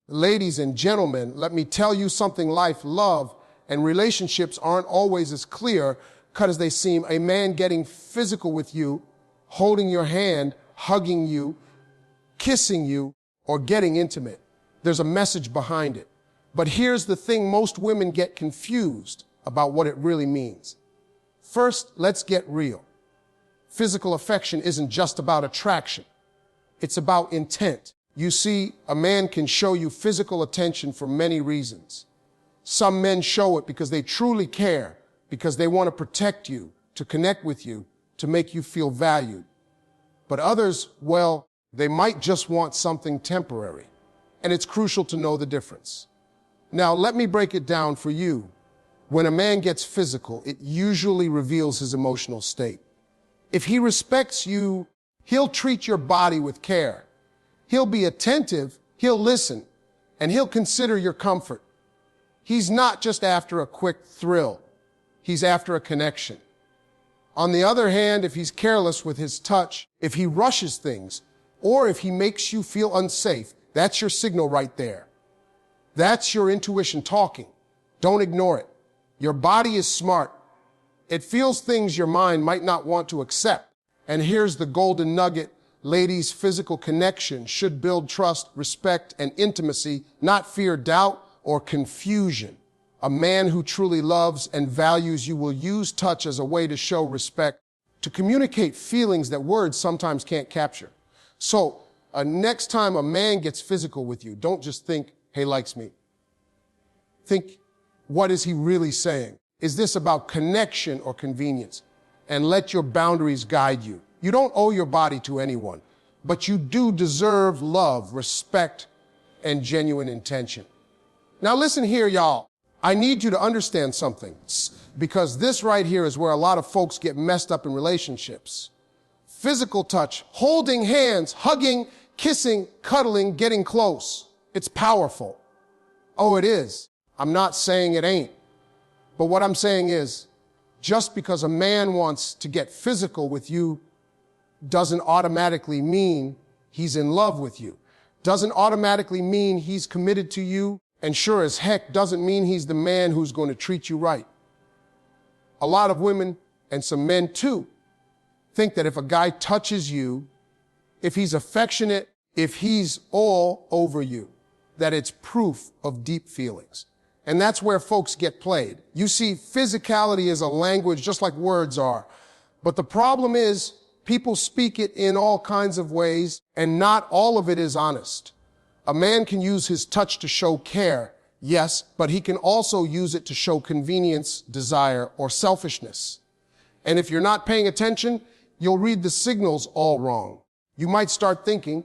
Ladies and gentlemen, let me tell you something. Life, love, and relationships aren't always as clear-cut as they seem. A man getting physical with you, holding your hand, hugging you, kissing you, or getting intimate. There's a message behind it. But here's the thing: most women get confused about what it really means. First, let's get real. Physical affection isn't just about attraction. It's about intent. You see, a man can show you physical attention for many reasons. Some men show it because they truly care, because they want to protect you, to connect with you, to make you feel valued. But others, well, they might just want something temporary. And it's crucial to know the difference. Now, let me break it down for you. When a man gets physical, it usually reveals his emotional state. If he respects you, he'll treat your body with care. He'll be attentive, he'll listen, and he'll consider your comfort. He's not just after a quick thrill. He's after a connection. On the other hand, if he's careless with his touch, if he rushes things, or if he makes you feel unsafe, that's your signal right there. That's your intuition talking. Don't ignore it. Your body is smart. It feels things your mind might not want to accept. And here's the golden nugget. Ladies, physical connection should build trust, respect, and intimacy, not fear, doubt, or confusion. A man who truly loves and values you will use touch as a way to show respect, to communicate feelings that words sometimes can't capture. So, next time a man gets physical with you, don't just think, "He likes me." Think, what is he really saying? Is this about connection or convenience? And let your boundaries guide you. You don't owe your body to anyone, but you do deserve love, respect, and genuine intention. Now listen here, y'all. I need you to understand something, because this right here is where a lot of folks get messed up in relationships. Physical touch, holding hands, hugging, kissing, cuddling, getting close. It's powerful. Oh, it is. I'm not saying it ain't. But what I'm saying is, just because a man wants to get physical with you doesn't automatically mean he's in love with you. Doesn't automatically mean he's committed to you. And sure as heck doesn't mean he's the man who's going to treat you right. A lot of women, and some men too, think that if a guy touches you, if he's affectionate, if he's all over you, that it's proof of deep feelings. And that's where folks get played. You see, physicality is a language just like words are. But the problem is, people speak it in all kinds of ways, and not all of it is honest. A man can use his touch to show care, yes, but he can also use it to show convenience, desire, or selfishness. And if you're not paying attention, you'll read the signals all wrong. You might start thinking,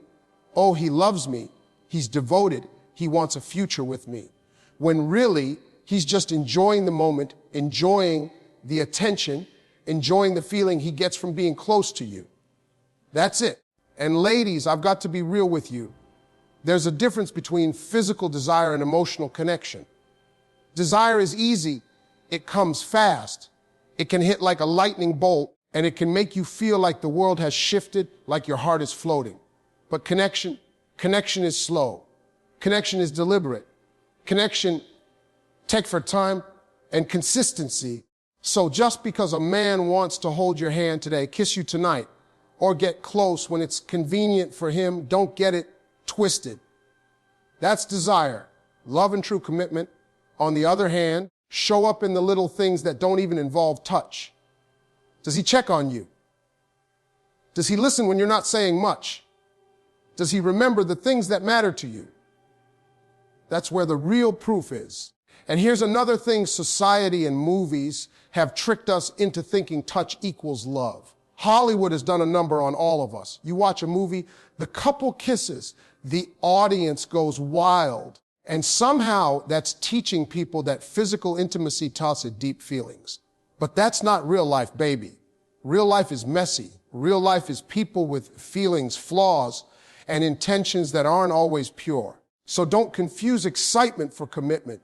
"Oh, he loves me, he's devoted, he wants a future with me," when really, he's just enjoying the moment, enjoying the attention, enjoying the feeling he gets from being close to you. That's it. And ladies, I've got to be real with you. There's a difference between physical desire and emotional connection. Desire is easy. It comes fast. It can hit like a lightning bolt, and it can make you feel like the world has shifted, like your heart is floating. But connection is slow. Connection is deliberate. Connection takes for time and consistency. So just because a man wants to hold your hand today, kiss you tonight, or get close when it's convenient for him, don't get it twisted. That's desire. Love and true commitment, on the other hand, show up in the little things that don't even involve touch. Does he check on you? Does he listen when you're not saying much? Does he remember the things that matter to you? That's where the real proof is. And here's another thing: society and movies have tricked us into thinking touch equals love. Hollywood has done a number on all of us. You watch a movie, the couple kisses, the audience goes wild. And somehow that's teaching people that physical intimacy tells it deep feelings. But that's not real life, baby. Real life is messy. Real life is people with feelings, flaws, and intentions that aren't always pure. So don't confuse excitement for commitment.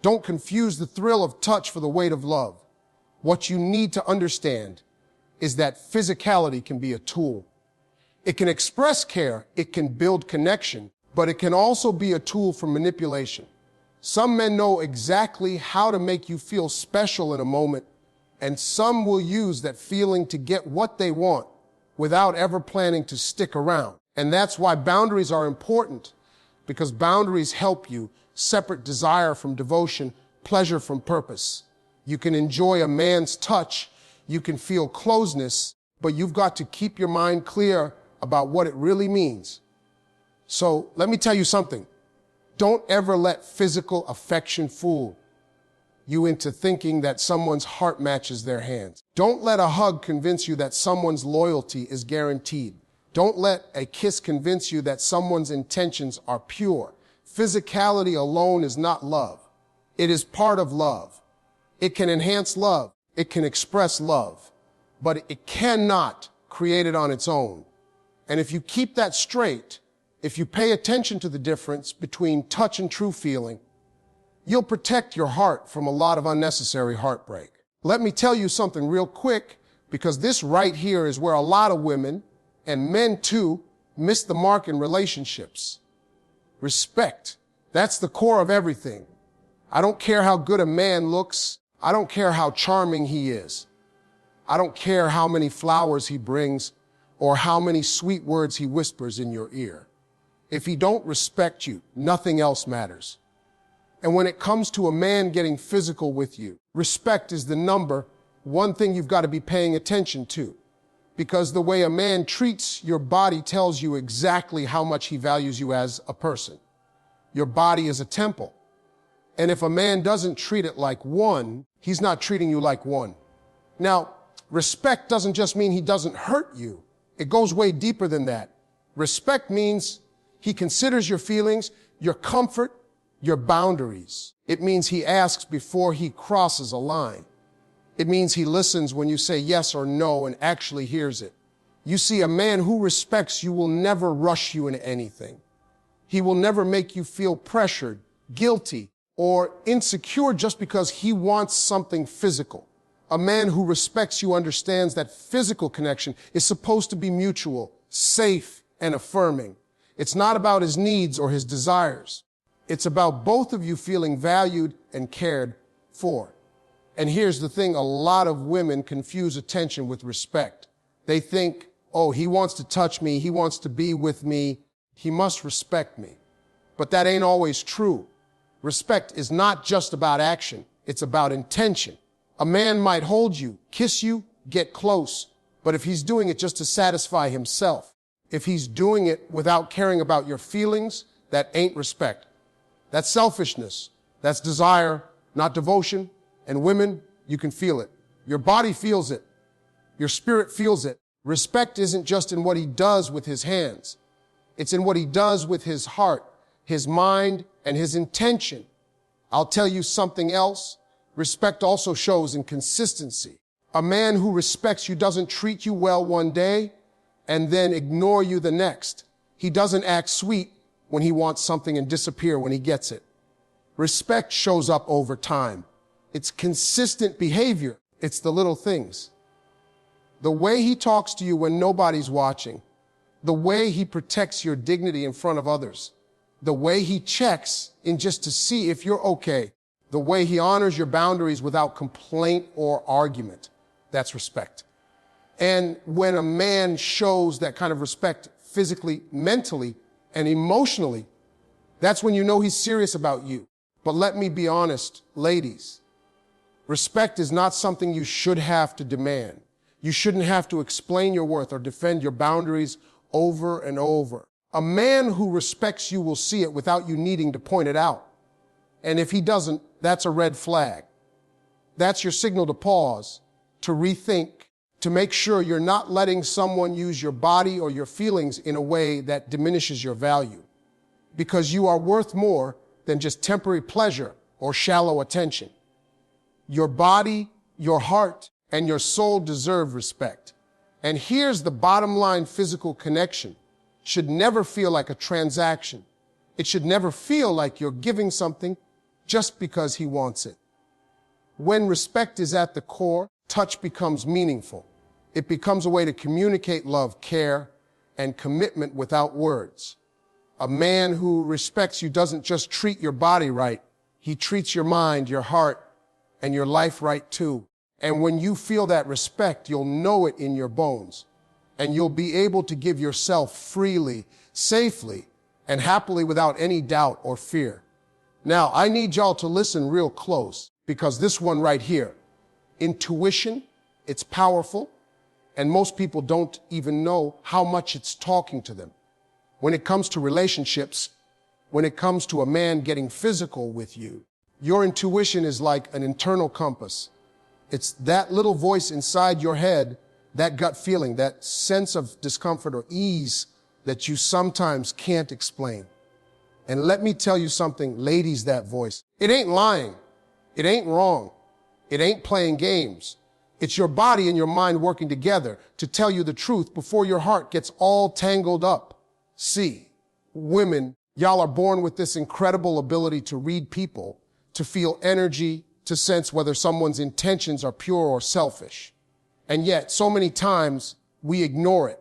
Don't confuse the thrill of touch for the weight of love. What you need to understand is that physicality can be a tool. It can express care, it can build connection, but it can also be a tool for manipulation. Some men know exactly how to make you feel special in a moment, and some will use that feeling to get what they want without ever planning to stick around. And that's why boundaries are important, because boundaries help you separate desire from devotion, pleasure from purpose. You can enjoy a man's touch, you can feel closeness, but you've got to keep your mind clear about what it really means. So let me tell you something. Don't ever let physical affection fool you into thinking that someone's heart matches their hands. Don't let a hug convince you that someone's loyalty is guaranteed. Don't let a kiss convince you that someone's intentions are pure. Physicality alone is not love. It is part of love. It can enhance love. It can express love, but it cannot create it on its own. And if you keep that straight, if you pay attention to the difference between touch and true feeling, you'll protect your heart from a lot of unnecessary heartbreak. Let me tell you something real quick, because this right here is where a lot of women, and men too, miss the mark in relationships. Respect. That's the core of everything. I don't care how good a man looks. I don't care how charming he is. I don't care how many flowers he brings or how many sweet words he whispers in your ear. If he don't respect you, nothing else matters. And when it comes to a man getting physical with you, respect is the number one thing you've got to be paying attention to. Because the way a man treats your body tells you exactly how much he values you as a person. Your body is a temple. And if a man doesn't treat it like one, he's not treating you like one. Now, respect doesn't just mean he doesn't hurt you. It goes way deeper than that. Respect means he considers your feelings, your comfort, your boundaries. It means he asks before he crosses a line. It means he listens when you say yes or no and actually hears it. You see, a man who respects you will never rush you into anything. He will never make you feel pressured, guilty, or insecure just because he wants something physical. A man who respects you understands that physical connection is supposed to be mutual, safe, and affirming. It's not about his needs or his desires. It's about both of you feeling valued and cared for. And here's the thing, a lot of women confuse attention with respect. They think, oh, he wants to touch me, he wants to be with me, he must respect me. But that ain't always true. Respect is not just about action, it's about intention. A man might hold you, kiss you, get close, but if he's doing it just to satisfy himself, if he's doing it without caring about your feelings, that ain't respect. That's selfishness. That's desire, not devotion. And women, you can feel it. Your body feels it. Your spirit feels it. Respect isn't just in what he does with his hands. It's in what he does with his heart, his mind, and his intention. I'll tell you something else. Respect also shows in consistency. A man who respects you doesn't treat you well one day and then ignore you the next. He doesn't act sweet when he wants something and disappear when he gets it. Respect shows up over time. It's consistent behavior. It's the little things. The way he talks to you when nobody's watching. The way he protects your dignity in front of others. The way he checks in just to see if you're okay. The way he honors your boundaries without complaint or argument. That's respect. And when a man shows that kind of respect physically, mentally, and emotionally, that's when you know he's serious about you. But let me be honest, ladies. Respect is not something you should have to demand. You shouldn't have to explain your worth or defend your boundaries over and over. A man who respects you will see it without you needing to point it out. And if he doesn't, that's a red flag. That's your signal to pause, to rethink, to make sure you're not letting someone use your body or your feelings in a way that diminishes your value. Because you are worth more than just temporary pleasure or shallow attention. Your body, your heart, and your soul deserve respect. And here's the bottom line: physical connection should never feel like a transaction. It should never feel like you're giving something just because he wants it. When respect is at the core, touch becomes meaningful. It becomes a way to communicate love, care, and commitment without words. A man who respects you doesn't just treat your body right. He treats your mind, your heart, and your life right too. And when you feel that respect, you'll know it in your bones. And you'll be able to give yourself freely, safely, and happily without any doubt or fear. Now, I need y'all to listen real close, because this one right here, intuition, it's powerful, and most people don't even know how much it's talking to them. When it comes to relationships, when it comes to a man getting physical with you, your intuition is like an internal compass. It's that little voice inside your head, that gut feeling, that sense of discomfort or ease that you sometimes can't explain. And let me tell you something, ladies, that voice, it ain't lying. It ain't wrong. It ain't playing games. It's your body and your mind working together to tell you the truth before your heart gets all tangled up. See, women, y'all are born with this incredible ability to read people, to feel energy, to sense whether someone's intentions are pure or selfish. And yet, so many times, we ignore it.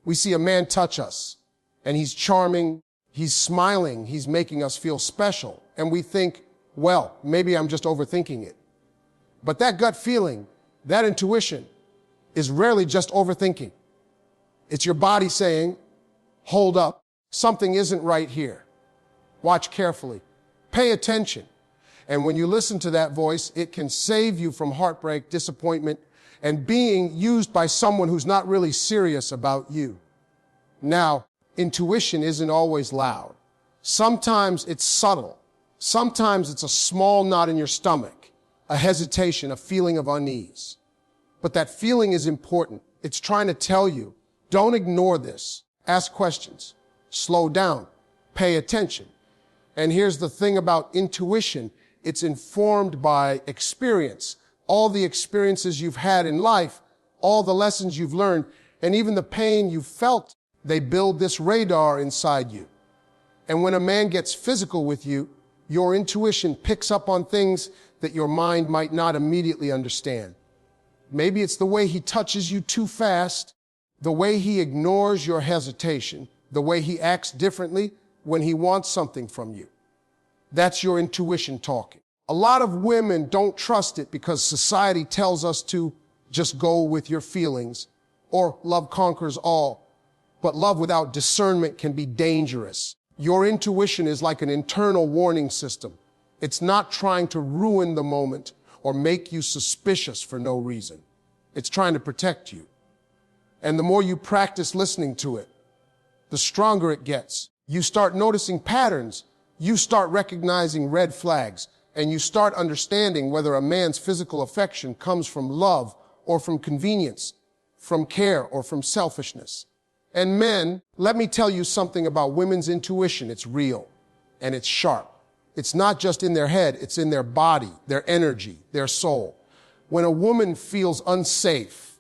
We see a man touch us, and he's charming, he's smiling, he's making us feel special, and we think, well, maybe I'm just overthinking it. But that gut feeling, that intuition, is rarely just overthinking. It's your body saying, hold up, something isn't right here. Watch carefully. Pay attention. And when you listen to that voice, it can save you from heartbreak, disappointment, and being used by someone who's not really serious about you. Now, intuition isn't always loud. Sometimes it's subtle. Sometimes it's a small knot in your stomach, a hesitation, a feeling of unease. But that feeling is important. It's trying to tell you, don't ignore this. Ask questions. Slow down. Pay attention. And here's the thing about intuition. It's informed by experience. All the experiences you've had in life, all the lessons you've learned, and even the pain you've felt, they build this radar inside you. And when a man gets physical with you, your intuition picks up on things that your mind might not immediately understand. Maybe it's the way he touches you too fast, the way he ignores your hesitation, the way he acts differently when he wants something from you. That's your intuition talking. A lot of women don't trust it because society tells us to just go with your feelings or love conquers all. But love without discernment can be dangerous. Your intuition is like an internal warning system. It's not trying to ruin the moment or make you suspicious for no reason. It's trying to protect you. And the more you practice listening to it, the stronger it gets. You start noticing patterns. You start recognizing red flags. And you start understanding whether a man's physical affection comes from love or from convenience, from care or from selfishness. And men, let me tell you something about women's intuition. It's real and it's sharp. It's not just in their head, it's in their body, their energy, their soul. When a woman feels unsafe,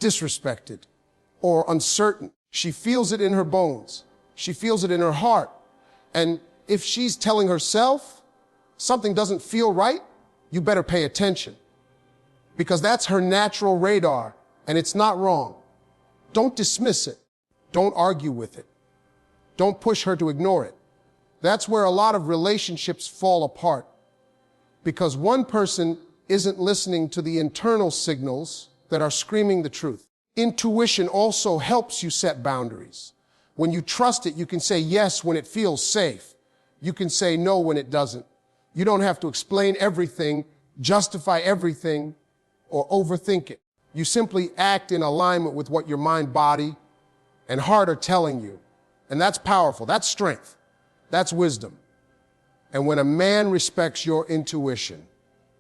disrespected, or uncertain, she feels it in her bones. She feels it in her heart. And if she's telling herself something doesn't feel right, you better pay attention, because that's her natural radar and it's not wrong. Don't dismiss it. Don't argue with it. Don't push her to ignore it. That's where a lot of relationships fall apart, because one person isn't listening to the internal signals that are screaming the truth. Intuition also helps you set boundaries. When you trust it, you can say yes when it feels safe. You can say no when it doesn't. You don't have to explain everything, justify everything, or overthink it. You simply act in alignment with what your mind, body, and heart are telling you. And that's powerful. That's strength. That's wisdom. And when a man respects your intuition,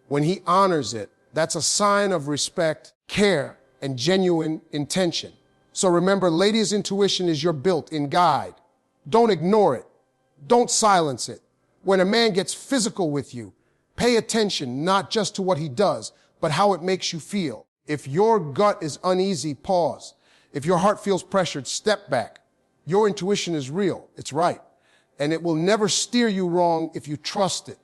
when he honors it, that's a sign of respect, care, and genuine intention. So remember, ladies' intuition is your built-in guide. Don't ignore it. Don't silence it. When a man gets physical with you, pay attention not just to what he does, but how it makes you feel. If your gut is uneasy, pause. If your heart feels pressured, step back. Your intuition is real. It's right. And it will never steer you wrong if you trust it.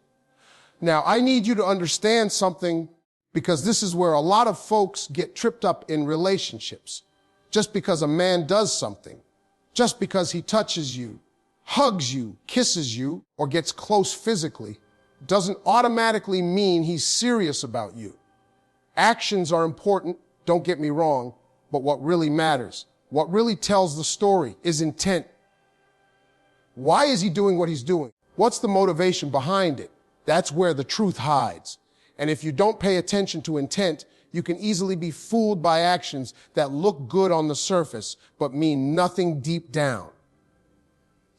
Now, I need you to understand something, because this is where a lot of folks get tripped up in relationships. Just because a man does something, just because he touches you, hugs you, kisses you, or gets close physically doesn't automatically mean he's serious about you. Actions are important, don't get me wrong, but what really matters, what really tells the story, is intent. Why is he doing what he's doing? What's the motivation behind it? That's where the truth hides. And if you don't pay attention to intent, you can easily be fooled by actions that look good on the surface, but mean nothing deep down.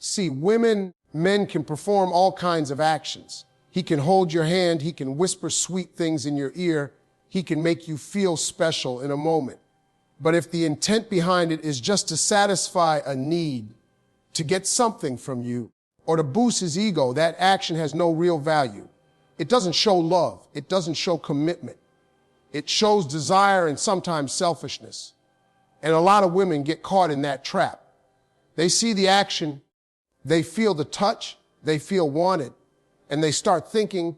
See, men can perform all kinds of actions. He can hold your hand, he can whisper sweet things in your ear, he can make you feel special in a moment. But if the intent behind it is just to satisfy a need, to get something from you, or to boost his ego, that action has no real value. It doesn't show love. It doesn't show commitment. It shows desire and sometimes selfishness. And a lot of women get caught in that trap. They see the action, they feel the touch, they feel wanted, and they start thinking,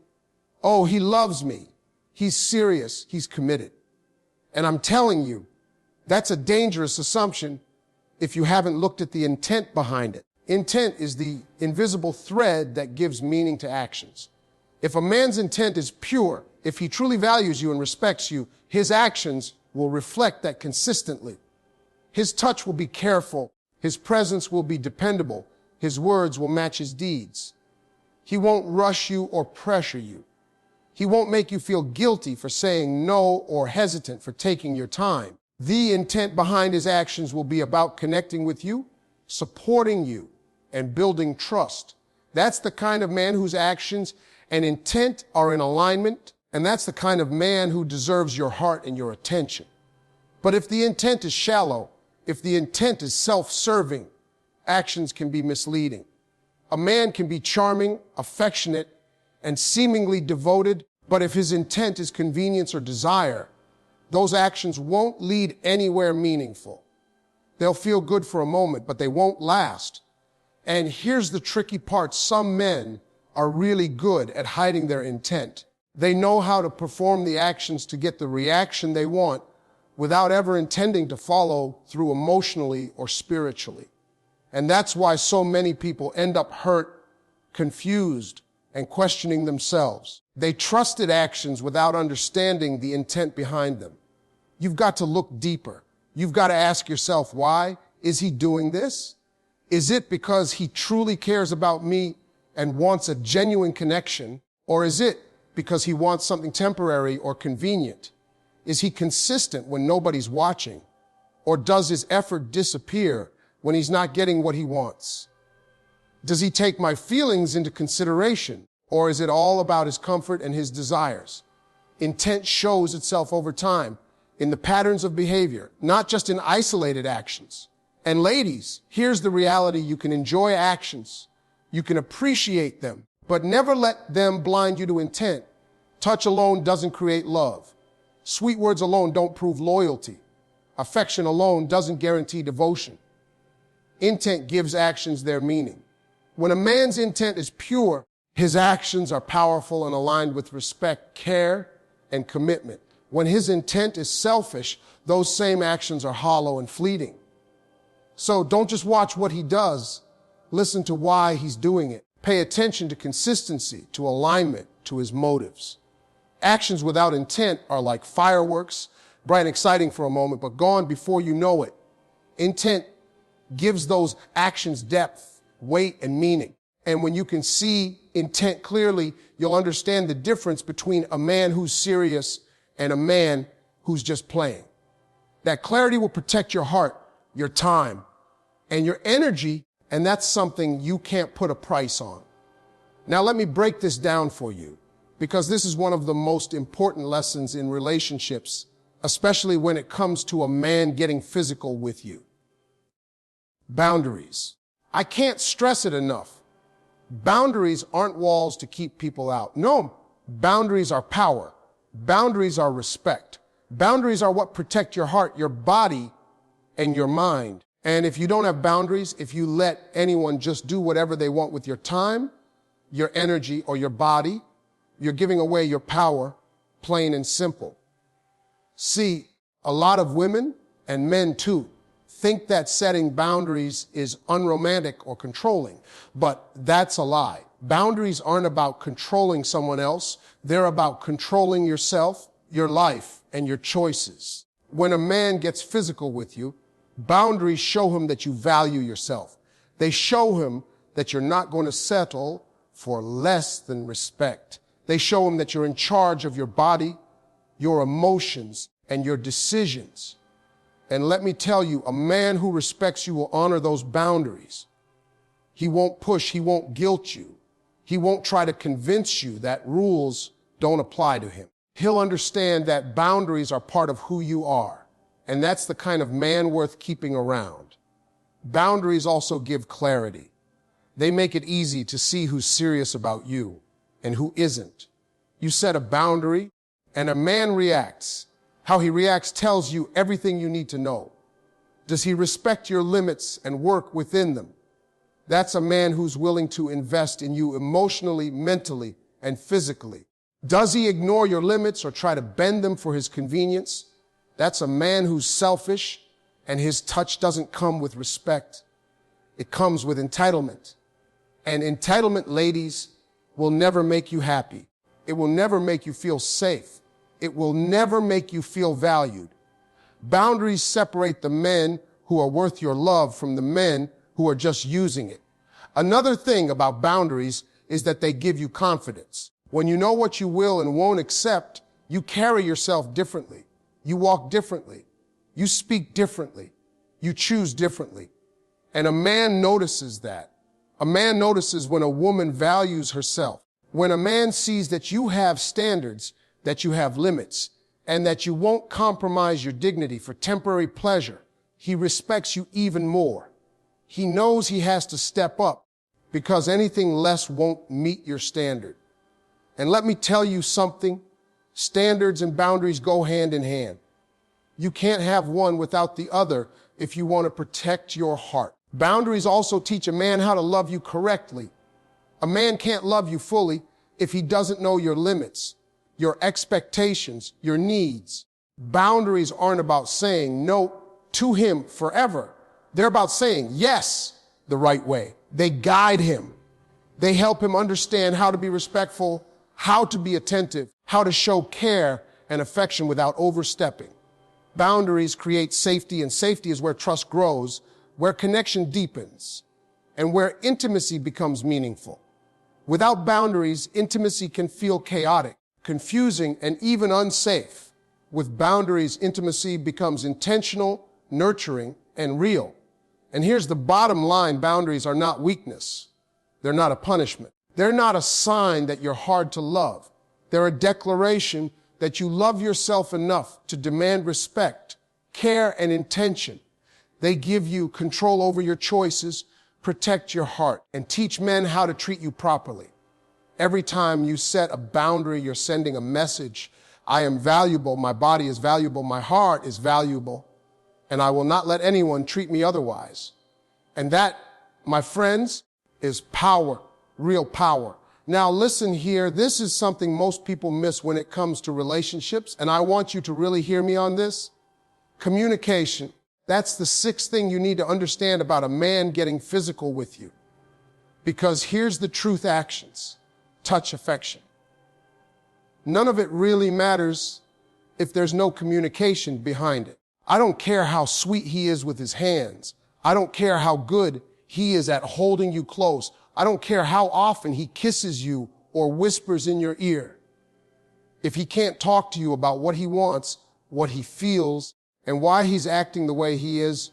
oh, he loves me. He's serious. He's committed. And I'm telling you, that's a dangerous assumption if you haven't looked at the intent behind it. Intent is the invisible thread that gives meaning to actions. If a man's intent is pure, if he truly values you and respects you, his actions will reflect that consistently. His touch will be careful. His presence will be dependable. His words will match his deeds. He won't rush you or pressure you. He won't make you feel guilty for saying no or hesitant for taking your time. The intent behind his actions will be about connecting with you, supporting you, and building trust. That's the kind of man whose actions and intent are in alignment, and that's the kind of man who deserves your heart and your attention. But if the intent is shallow, if the intent is self-serving, actions can be misleading. A man can be charming, affectionate, and seemingly devoted, but if his intent is convenience or desire, those actions won't lead anywhere meaningful. They'll feel good for a moment, but they won't last. And here's the tricky part. Some men are really good at hiding their intent. They know how to perform the actions to get the reaction they want without ever intending to follow through emotionally or spiritually. And that's why so many people end up hurt, confused, and questioning themselves. They trusted actions without understanding the intent behind them. You've got to look deeper. You've got to ask yourself, why is he doing this? Is it because he truly cares about me and wants a genuine connection? Or is it because he wants something temporary or convenient? Is he consistent when nobody's watching? Or does his effort disappear when he's not getting what he wants? Does he take my feelings into consideration? Or is it all about his comfort and his desires? Intent shows itself over time in the patterns of behavior, not just in isolated actions. And ladies, here's the reality. You can enjoy actions. You can appreciate them, but never let them blind you to intent. Touch alone doesn't create love. Sweet words alone don't prove loyalty. Affection alone doesn't guarantee devotion. Intent gives actions their meaning. When a man's intent is pure, his actions are powerful and aligned with respect, care, and commitment. When his intent is selfish, those same actions are hollow and fleeting. So don't just watch what he does. Listen to why he's doing it. Pay attention to consistency, to alignment, to his motives. Actions without intent are like fireworks, bright and exciting for a moment, but gone before you know it. Intent gives those actions depth, weight, and meaning. And when you can see intent clearly, you'll understand the difference between a man who's serious and a man who's just playing. That clarity will protect your heart, your time, and your energy, and that's something you can't put a price on. Now let me break this down for you, because this is one of the most important lessons in relationships, especially when it comes to a man getting physical with you. Boundaries. I can't stress it enough. Boundaries aren't walls to keep people out. No, boundaries are power. Boundaries are respect. Boundaries are what protect your heart, your body, and your mind. And if you don't have boundaries, if you let anyone just do whatever they want with your time, your energy, or your body, you're giving away your power, plain and simple. See, a lot of women, and men too, think that setting boundaries is unromantic or controlling, but that's a lie. Boundaries aren't about controlling someone else. They're about controlling yourself, your life, and your choices. When a man gets physical with you, boundaries show him that you value yourself. They show him that you're not going to settle for less than respect. They show him that you're in charge of your body, your emotions, and your decisions. And let me tell you, a man who respects you will honor those boundaries. He won't push, he won't guilt you. He won't try to convince you that rules don't apply to him. He'll understand that boundaries are part of who you are. And that's the kind of man worth keeping around. Boundaries also give clarity. They make it easy to see who's serious about you and who isn't. You set a boundary and a man reacts. How he reacts tells you everything you need to know. Does he respect your limits and work within them? That's a man who's willing to invest in you emotionally, mentally, and physically. Does he ignore your limits or try to bend them for his convenience? That's a man who's selfish, and his touch doesn't come with respect. It comes with entitlement. And entitlement, ladies, will never make you happy. It will never make you feel safe. It will never make you feel valued. Boundaries separate the men who are worth your love from the men who are just using it. Another thing about boundaries is that they give you confidence. When you know what you will and won't accept, you carry yourself differently. You walk differently. You speak differently. You choose differently. And a man notices that. A man notices when a woman values herself. When a man sees that you have standards, that you have limits, and that you won't compromise your dignity for temporary pleasure, he respects you even more. He knows he has to step up because anything less won't meet your standard. And let me tell you something, standards and boundaries go hand in hand. You can't have one without the other if you want to protect your heart. Boundaries also teach a man how to love you correctly. A man can't love you fully if he doesn't know your limits, your expectations, your needs. Boundaries aren't about saying no to him forever. They're about saying yes the right way. They guide him. They help him understand how to be respectful, how to be attentive, how to show care and affection without overstepping. Boundaries create safety, and safety is where trust grows, where connection deepens, and where intimacy becomes meaningful. Without boundaries, intimacy can feel chaotic, confusing, and even unsafe. With boundaries, intimacy becomes intentional, nurturing, and real. And here's the bottom line, boundaries are not weakness. They're not a punishment. They're not a sign that you're hard to love. They're a declaration that you love yourself enough to demand respect, care, and intention. They give you control over your choices, protect your heart, and teach men how to treat you properly. Every time you set a boundary, you're sending a message. I am valuable, my body is valuable, my heart is valuable, and I will not let anyone treat me otherwise. And that, my friends, is power, real power. Now listen here, this is something most people miss when it comes to relationships, and I want you to really hear me on this. Communication. That's the sixth thing you need to understand about a man getting physical with you. Because here's the truth actions. Touch, affection. None of it really matters if there's no communication behind it. I don't care how sweet he is with his hands. I don't care how good he is at holding you close. I don't care how often he kisses you or whispers in your ear. If he can't talk to you about what he wants, what he feels, and why he's acting the way he is,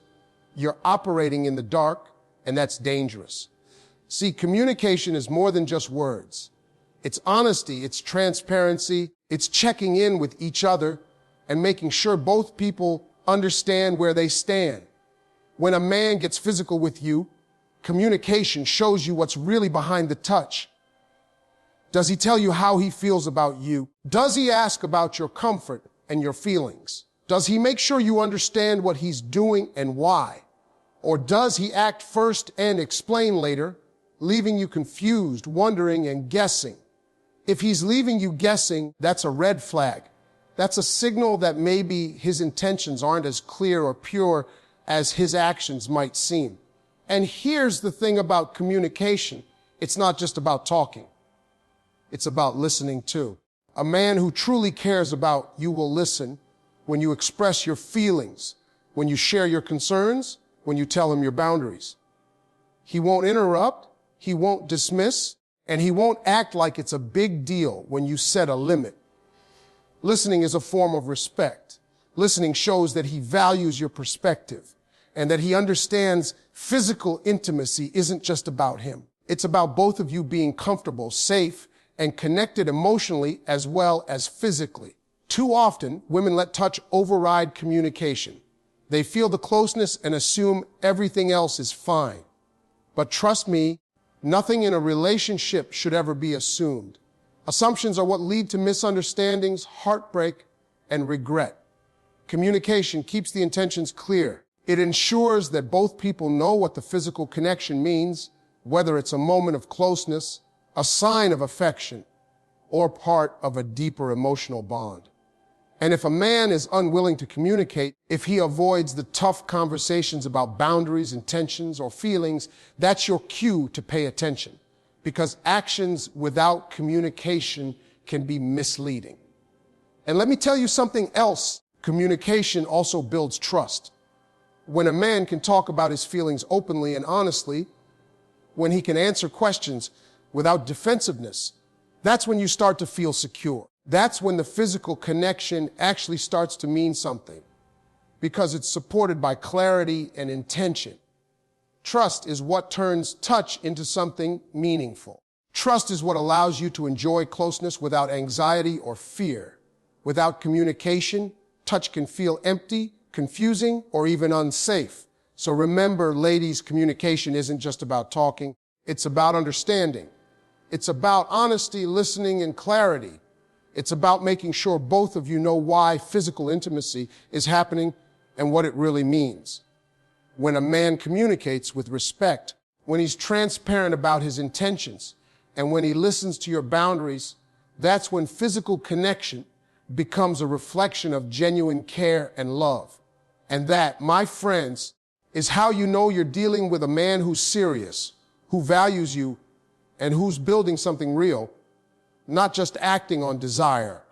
you're operating in the dark, and that's dangerous. See, communication is more than just words. It's honesty, it's transparency, it's checking in with each other and making sure both people understand where they stand. When a man gets physical with you, communication shows you what's really behind the touch. Does he tell you how he feels about you? Does he ask about your comfort and your feelings? Does he make sure you understand what he's doing and why? Or does he act first and explain later, leaving you confused, wondering, and guessing? If he's leaving you guessing, that's a red flag. That's a signal that maybe his intentions aren't as clear or pure as his actions might seem. And here's the thing about communication. It's not just about talking. It's about listening too. A man who truly cares about you will listen when you express your feelings, when you share your concerns, when you tell him your boundaries. He won't interrupt, he won't dismiss, and he won't act like it's a big deal when you set a limit. Listening is a form of respect. Listening shows that he values your perspective and that he understands physical intimacy isn't just about him. It's about both of you being comfortable, safe, and connected emotionally as well as physically. Too often, women let touch override communication. They feel the closeness and assume everything else is fine. But trust me, nothing in a relationship should ever be assumed. Assumptions are what lead to misunderstandings, heartbreak, and regret. Communication keeps the intentions clear. It ensures that both people know what the physical connection means, whether it's a moment of closeness, a sign of affection, or part of a deeper emotional bond. And if a man is unwilling to communicate, if he avoids the tough conversations about boundaries, intentions, or feelings, that's your cue to pay attention. Because actions without communication can be misleading. And let me tell you something else. Communication also builds trust. When a man can talk about his feelings openly and honestly, when he can answer questions without defensiveness, that's when you start to feel secure. That's when the physical connection actually starts to mean something, because it's supported by clarity and intention. Trust is what turns touch into something meaningful. Trust is what allows you to enjoy closeness without anxiety or fear. Without communication, touch can feel empty, confusing, or even unsafe. So remember, ladies, communication isn't just about talking. It's about understanding. It's about honesty, listening, and clarity. It's about making sure both of you know why physical intimacy is happening and what it really means. When a man communicates with respect, when he's transparent about his intentions, and when he listens to your boundaries, that's when physical connection becomes a reflection of genuine care and love. And that, my friends, is how you know you're dealing with a man who's serious, who values you, and who's building something real, not just acting on desire.